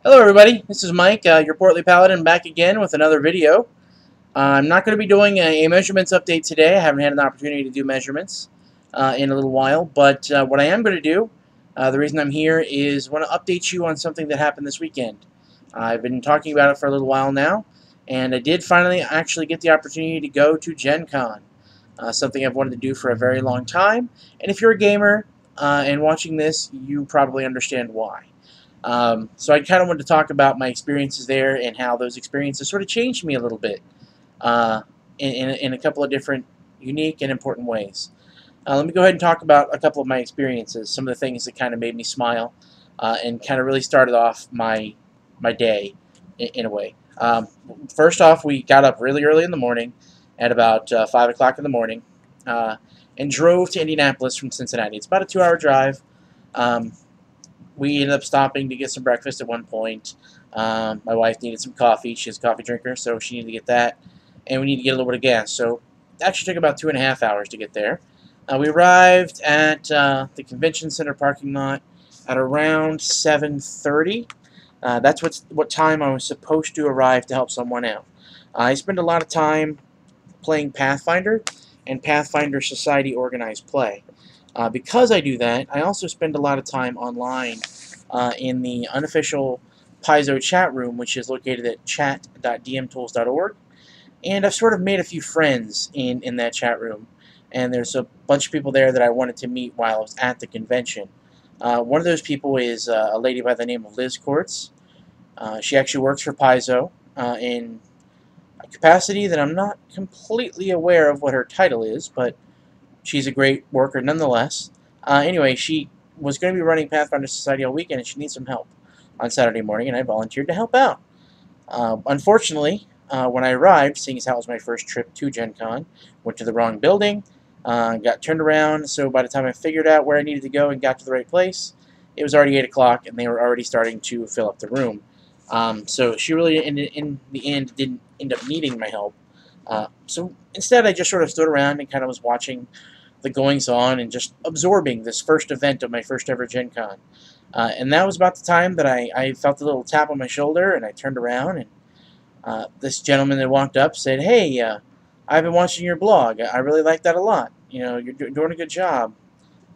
Hello everybody, this is Mike, your Portly Paladin, back again with another video. I'm not going to be doing a measurements update today. I haven't had an opportunity to do measurements in a little while, but what I am going to do, the reason I'm here, is want to update you on something that happened this weekend. I've been talking about it for a little while now, and I did finally actually get the opportunity to go to GenCon, something I've wanted to do for a very long time, and if you're a gamer and watching this, you probably understand why. So I kind of wanted to talk about my experiences there and how those experiences sort of changed me a little bit uh, in a couple of different unique and important ways. Let me go ahead and talk about a couple of my experiences, some of the things that kind of made me smile and kind of really started off my day in a way. First off, we got up really early in the morning at about 5 o'clock in the morning and drove to Indianapolis from Cincinnati. It's about a 2-hour drive. Um, we ended up stopping to get some breakfast at one point. My wife needed some coffee. She's a coffee drinker, so she needed to get that. And we needed to get a little bit of gas. So it actually took about 2.5 hours to get there. We arrived at the convention center parking lot at around 7:30. That's what time I was supposed to arrive to help someone out. I spent a lot of time playing Pathfinder and Pathfinder Society organized play. Because I do that, I also spend a lot of time online in the unofficial Paizo chat room, which is located at chat.dmtools.org. And I've sort of made a few friends in that chat room. And there's a bunch of people there that I wanted to meet while I was at the convention. One of those people is a lady by the name of Liz Quartz. She actually works for Paizo in a capacity that I'm not completely aware of what her title is, but she's a great worker nonetheless. Anyway, she was going to be running Pathfinder Society all weekend, and she needs some help on Saturday morning, and I volunteered to help out. Unfortunately, when I arrived, seeing as how it was my first trip to Gen Con, went to the wrong building, got turned around, so by the time I figured out where I needed to go and got to the right place, it was already 8 o'clock, and they were already starting to fill up the room. So she really, in the end, didn't end up needing my help. So instead, I just sort of stood around and kind of was watching the goings on and just absorbing this first event of my first ever Gen Con. And that was about the time that I felt a little tap on my shoulder, and I turned around, and this gentleman that walked up said, "Hey, I've been watching your blog. I really like that a lot. You know, you're doing a good job,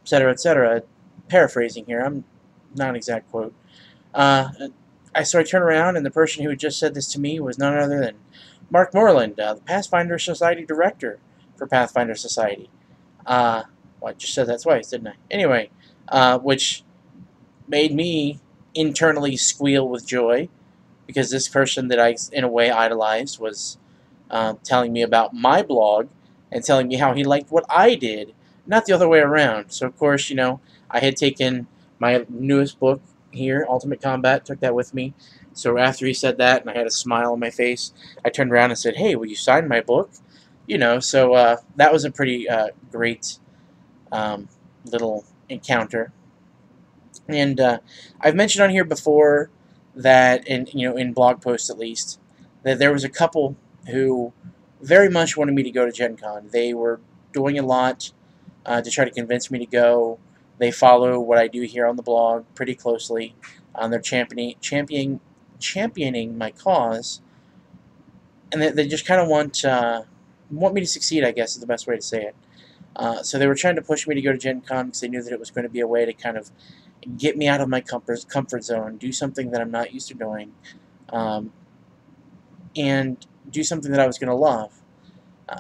etc., etc." Paraphrasing here, I'm not an exact quote. Uh, so I turned around, and the person who had just said this to me was none other than Mark Moreland, the Pathfinder Society Director for Pathfinder Society. Well, I just said that twice, didn't I? Anyway, which made me internally squeal with joy because this person that I, in a way, idolized was telling me about my blog and telling me how he liked what I did, not the other way around. So, of course, you know, I had taken my newest book here, Ultimate Combat, took that with me. So after he said that, and I had a smile on my face, I turned around and said, "Hey, will you sign my book?" You know, so that was a pretty great little encounter. And I've mentioned on here before that, in blog posts at least, that there was a couple who very much wanted me to go to Gen Con. They were doing a lot to try to convince me to go. They follow what I do here on the blog pretty closely. They're championing my cause, and they just kind of want me to succeed, I guess is the best way to say it. So they were trying to push me to go to Gen Con because they knew that it was going to be a way to kind of get me out of my comfort zone, do something that I'm not used to doing, um, and do something that I was going to love.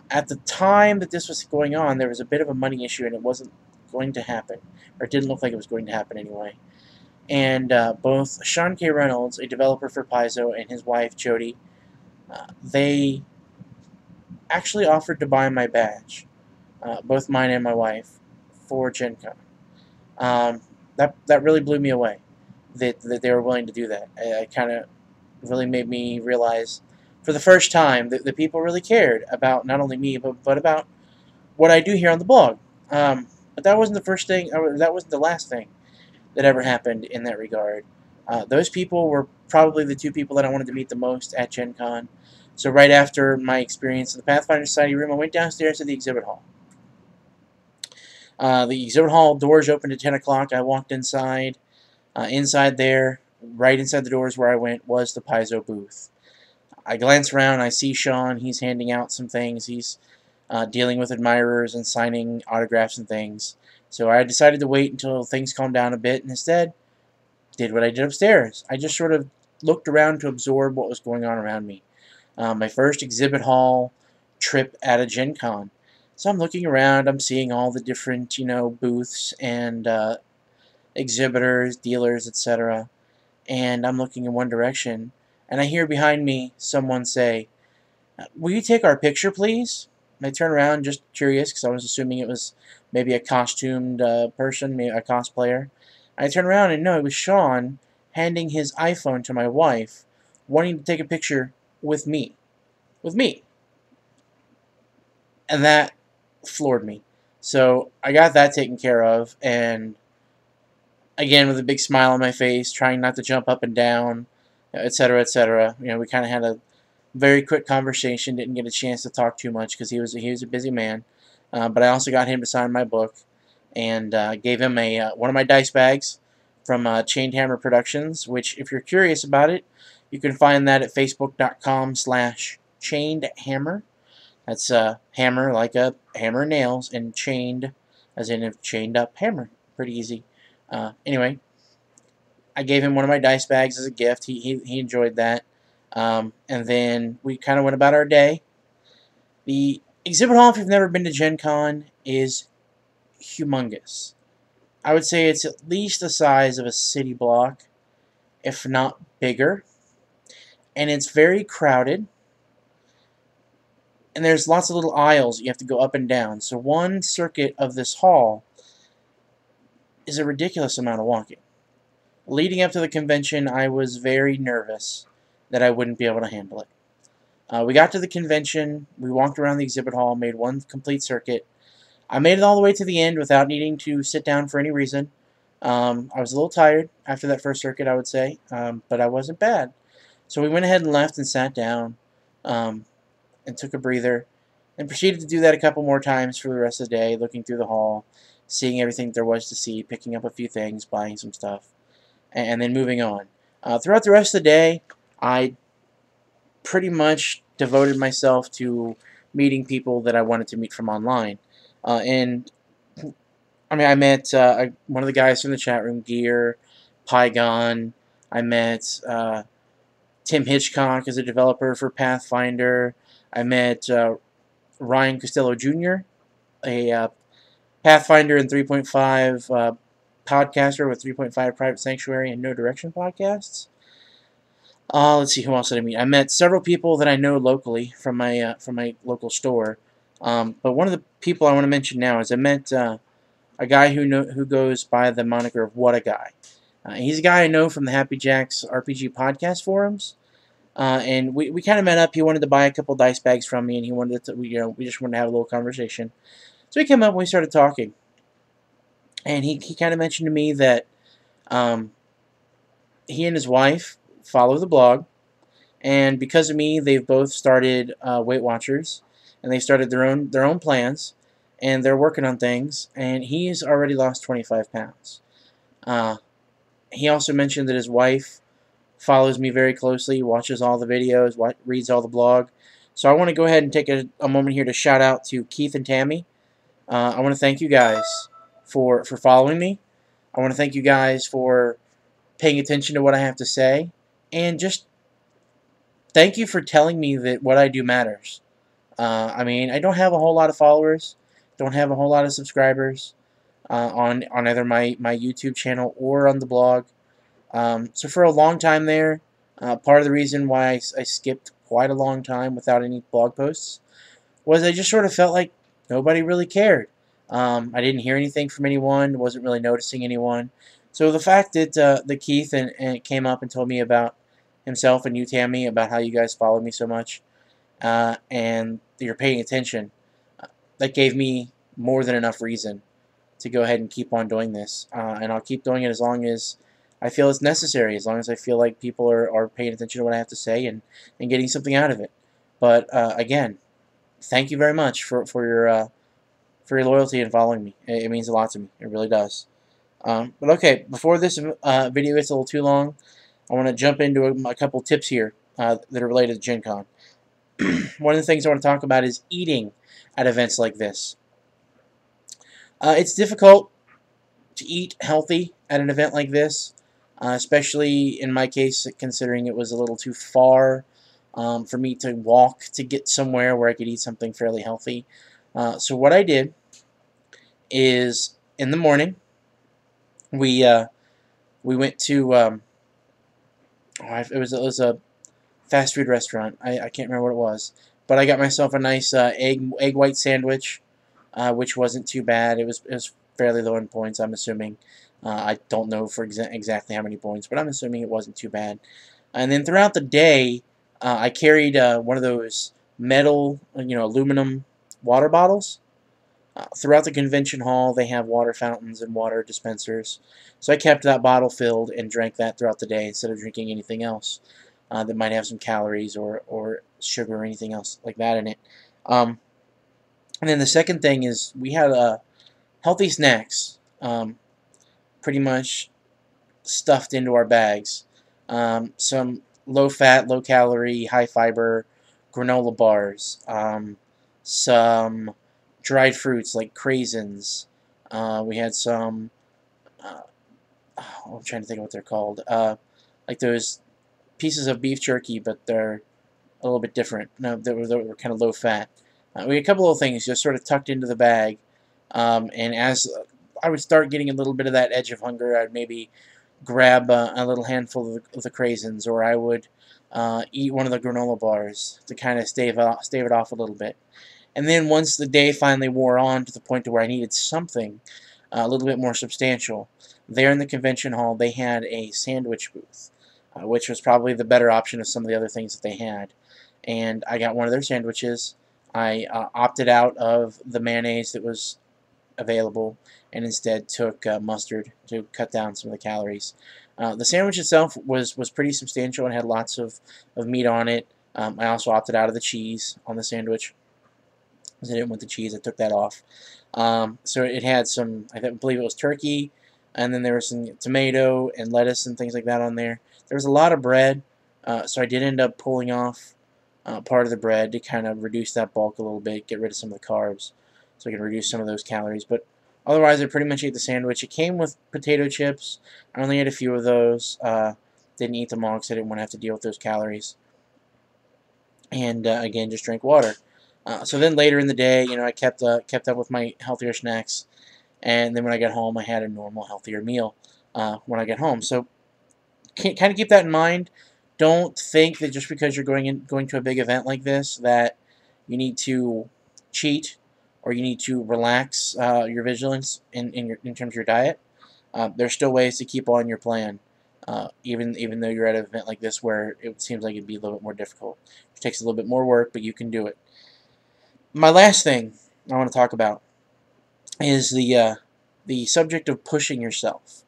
At the time that this was going on, there was a bit of a money issue, and it wasn't going to happen, or it didn't look like it was going to happen anyway. And both Sean K. Reynolds, a developer for Paizo, and his wife, Jody, they actually offered to buy my badge, both mine and my wife, for Gen Con. That really blew me away, that they were willing to do that. It kind of really made me realize, for the first time, that the people really cared about not only me, but about what I do here on the blog. But that wasn't the first thing, or that wasn't the last thing that ever happened in that regard. Those people were probably the two people that I wanted to meet the most at Gen Con. So right after my experience in the Pathfinder Society room, I went downstairs to the exhibit hall. The exhibit hall doors opened at 10 o'clock. I walked inside. Inside there right inside the doors where I went was the Paizo booth. I glance around, I see Sean, he's handing out some things, he's dealing with admirers and signing autographs and things. So I decided to wait until things calmed down a bit, and instead did what I did upstairs. I just sort of looked around to absorb what was going on around me. My first exhibit hall trip at a GenCon. So I'm looking around, I'm seeing all the different, booths and exhibitors, dealers, etc. And I'm looking in one direction, and I hear behind me someone say, "Will you take our picture, please?" And I turn around, just curious, because I was assuming it was maybe a costumed person, maybe a cosplayer. I turn around, and no, it was Sean handing his iPhone to my wife, wanting to take a picture with me. With me. And that floored me. So I got that taken care of, and again, with a big smile on my face, trying not to jump up and down, etc., etc. We kind of had a very quick conversation. Didn't get a chance to talk too much because he was a busy man. But I also got him to sign my book, and gave him one of my dice bags from Chained Hammer Productions. Which, if you're curious about it, you can find that at facebook.com/chainedhammer. That's hammer like a hammer and nails, and chained as in a chained up hammer. Pretty easy. Anyway, I gave him one of my dice bags as a gift. He enjoyed that. And then we kind of went about our day. The exhibit hall, if you've never been to Gen Con, is humongous. I would say it's at least the size of a city block, if not bigger. And it's very crowded. And there's lots of little aisles you have to go up and down. So one circuit of this hall is a ridiculous amount of walking. Leading up to the convention, I was very nervous that I wouldn't be able to handle it. We got to the convention, we walked around the exhibit hall, made one complete circuit. I made it all the way to the end without needing to sit down for any reason. I was a little tired after that first circuit, I would say, but I wasn't bad. So we went ahead and left and sat down, and took a breather, and proceeded to do that a couple more times for the rest of the day, looking through the hall, seeing everything there was to see, picking up a few things, buying some stuff, and then moving on. Throughout the rest of the day, I pretty much devoted myself to meeting people that I wanted to meet from online. And I mean, I met one of the guys from the chat room, Gear, Pygon. I met Tim Hitchcock as a developer for Pathfinder. I met Ryan Costello Jr., a Pathfinder and 3.5 podcaster with 3.5 Private Sanctuary and No Direction podcasts. Let's see, who else did I meet? I met several people that I know locally from my local store. But one of the people I want to mention now is I met a guy who goes by the moniker of What a Guy. He's a guy I know from the Happy Jacks RPG podcast forums. And we kind of met up. He wanted to buy a couple dice bags from me, and he wanted to, we just wanted to have a little conversation. So he came up and we started talking. And he kind of mentioned to me that he and his wife follow the blog, and because of me, they've both started Weight Watchers, and they started their own plans, and they're working on things. And he's already lost 25 pounds. He also mentioned that his wife follows me very closely, watches all the videos, reads all the blog. So I want to go ahead and take a moment here to shout out to Keith and Tammy. I want to thank you guys for following me. I want to thank you guys for paying attention to what I have to say, and just thank you for telling me that what I do matters. I mean, I don't have a whole lot of followers, don't have a whole lot of subscribers on either my YouTube channel or on the blog. So for a long time there, part of the reason why I skipped quite a long time without any blog posts was I just sort of felt like nobody really cared. I didn't hear anything from anyone, wasn't really noticing anyone. So the fact that Keith and came up and told me about himself, and you, Tammy, about how you guys followed me so much, and you're paying attention, that gave me more than enough reason to go ahead and keep on doing this. And I'll keep doing it as long as I feel it's necessary, as long as I feel like people are paying attention to what I have to say and getting something out of it. But again, thank you very much for your loyalty and following me. It means a lot to me. It really does. But okay, before this video gets a little too long, I want to jump into a couple tips here that are related to Gen Con. One of the things I want to talk about is eating at events like this. It's difficult to eat healthy at an event like this, especially in my case, considering it was a little too far for me to walk to get somewhere where I could eat something fairly healthy. So what I did is in the morning we went to it was a fast food restaurant. I can't remember what it was, but I got myself a nice egg white sandwich, which wasn't too bad. It was fairly low in points, I'm assuming. I don't know for exactly how many points, but I'm assuming it wasn't too bad. And then throughout the day, I carried one of those metal, aluminum water bottles. Throughout the convention hall, they have water fountains and water dispensers. So I kept that bottle filled and drank that throughout the day instead of drinking anything else that might have some calories or sugar or anything else like that in it. And then the second thing is we had healthy snacks pretty much stuffed into our bags. Some low-fat, low-calorie, high-fiber granola bars. Some dried fruits like craisins. We had some, I'm trying to think of what they're called. Like those pieces of beef jerky, but they're a little bit different. No, they were kind of low fat. We had a couple of things just sort of tucked into the bag, and as I would start getting a little bit of that edge of hunger, I'd maybe grab a little handful of the craisins, or I would eat one of the granola bars to kind of stave it off a little bit. And then once the day finally wore on to the point to where I needed something a little bit more substantial, there in the convention hall they had a sandwich booth, which was probably the better option of some of the other things that they had. And I got one of their sandwiches. I opted out of the mayonnaise that was available and instead took mustard to cut down some of the calories. The sandwich itself was pretty substantial and had lots of meat on it. I also opted out of the cheese on the sandwich because I didn't want the cheese. I took that off. So it had some, I believe it was turkey, and then there was some tomato and lettuce and things like that on there. There was a lot of bread, so I did end up pulling off part of the bread to kind of reduce that bulk a little bit, get rid of some of the carbs, so I can reduce some of those calories. But otherwise, I pretty much ate the sandwich. It came with potato chips. I only ate a few of those. Didn't eat them all because I didn't want to have to deal with those calories. And again, just drank water. So then later in the day, I kept up with my healthier snacks, and then when I got home, I had a normal, healthier meal when I got home. So kind of keep that in mind. Don't think that just because you're going to a big event like this that you need to cheat or you need to relax your vigilance in terms of your diet. There's still ways to keep on your plan, even though you're at an event like this where it seems like it'd be a little bit more difficult. It takes a little bit more work, but you can do it. My last thing I want to talk about is the subject of pushing yourself.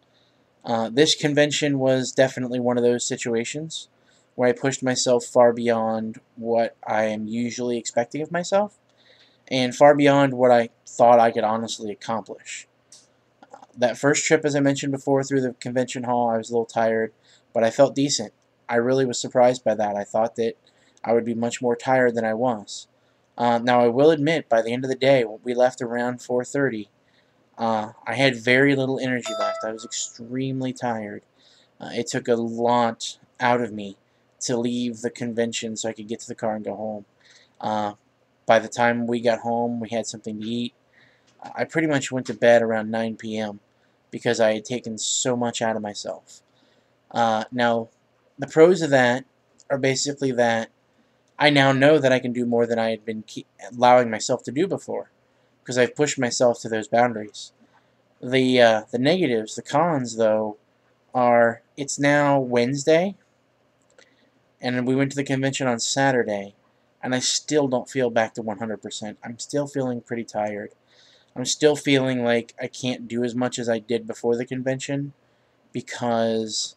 This convention was definitely one of those situations where I pushed myself far beyond what I am usually expecting of myself, and far beyond what I thought I could honestly accomplish. That first trip, as I mentioned before, through the convention hall, I was a little tired, but I felt decent. I really was surprised by that. I thought that I would be much more tired than I was. Now, I will admit, by the end of the day, we left around 4:30. I had very little energy left. I was extremely tired. It took a lot out of me to leave the convention so I could get to the car and go home. By the time we got home, we had something to eat. I pretty much went to bed around 9 p.m. because I had taken so much out of myself. Now, the pros of that are basically that I now know that I can do more than I had been allowing myself to do before, because I've pushed myself to those boundaries. The negatives, the cons, though, are it's now Wednesday, and we went to the convention on Saturday, and I still don't feel back to 100%. I'm still feeling pretty tired. I'm still feeling like I can't do as much as I did before the convention because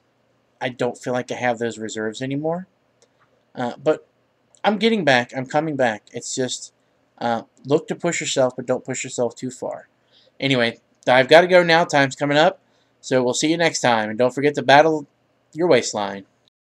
I don't feel like I have those reserves anymore. But I'm getting back. I'm coming back. It's just look to push yourself, but don't push yourself too far. Anyway, I've got to go now. Time's coming up. So we'll see you next time. And don't forget to battle your waistline.